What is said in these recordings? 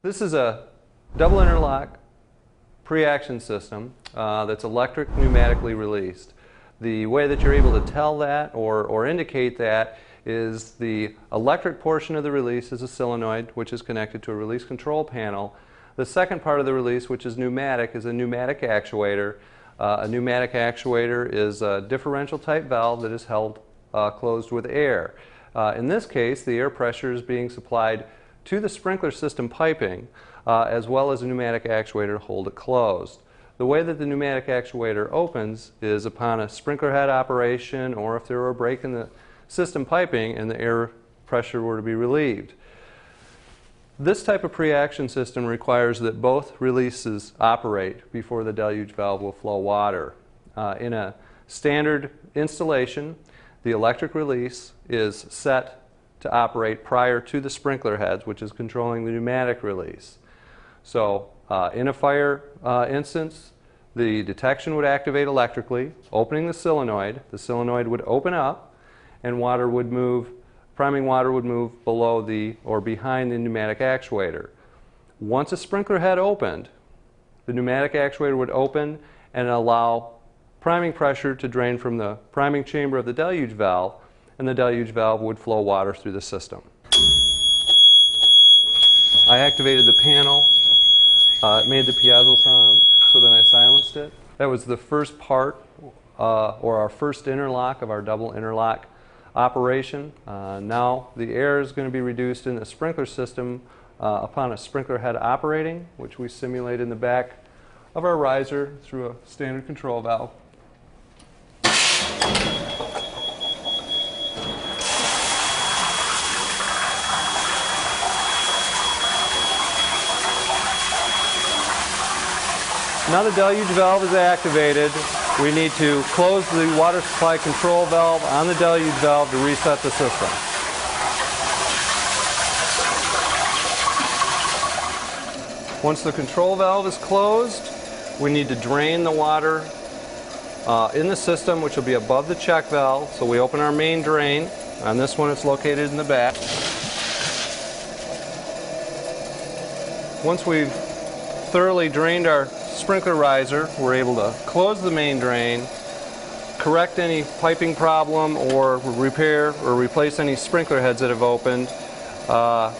This is a double interlock pre-action system that's electric pneumatically released. The way that you're able to tell that or indicate that is the electric portion of the release is a solenoid which is connected to a release control panel. The second part of the release, which is pneumatic, is a pneumatic actuator. A pneumatic actuator is a differential type valve that is held closed with air. In this case, the air pressure is being supplied to the sprinkler system piping as well as a pneumatic actuator to hold it closed. The way that the pneumatic actuator opens is upon a sprinkler head operation, or if there were a break in the system piping and the air pressure were to be relieved. This type of pre-action system requires that both releases operate before the deluge valve will flow water. In a standard installation, the electric release is set to operate prior to the sprinkler heads, which is controlling the pneumatic release. So in a fire instance, the detection would activate electrically, opening the solenoid. The solenoid would open up and water would move, priming water would move below the or behind the pneumatic actuator. Once a sprinkler head opened, the pneumatic actuator would open and allow priming pressure to drain from the priming chamber of the deluge valve, and the deluge valve would flow water through the system. I activated the panel. It made the piezo sound, so then I silenced it. That was the first part, or our first interlock of our double interlock operation. Now the air is going to be reduced in the sprinkler system upon a sprinkler head operating, which we simulate in the back of our riser through a standard control valve. Now the deluge valve is activated. We need to close the water supply control valve on the deluge valve to reset the system. Once the control valve is closed, we need to drain the water in the system, which will be above the check valve. So we open our main drain. On this one, it's located in the back. Once we've thoroughly drained our sprinkler riser, we're able to close the main drain, correct any piping problem, or repair or replace any sprinkler heads that have opened,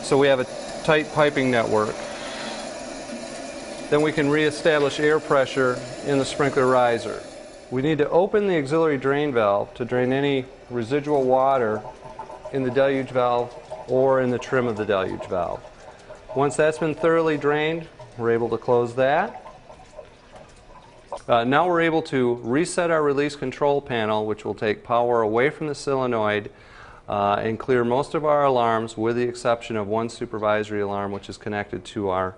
so we have a tight piping network. Then we can reestablish air pressure in the sprinkler riser. We need to open the auxiliary drain valve to drain any residual water in the deluge valve or in the trim of the deluge valve. Once that's been thoroughly drained, we're able to close that. Now we're able to reset our release control panel, which will take power away from the solenoid and clear most of our alarms, with the exception of one supervisory alarm which is connected to our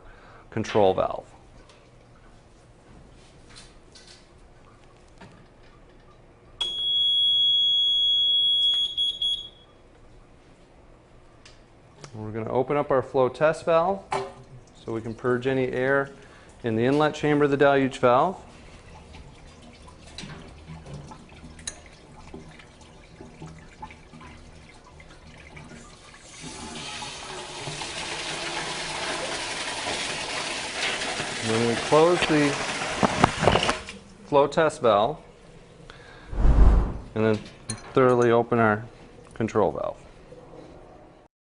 control valve. We're going to open up our flow test valve so we can purge any air in the inlet chamber of the deluge valve. When we close the flow test valve and then thoroughly open our control valve.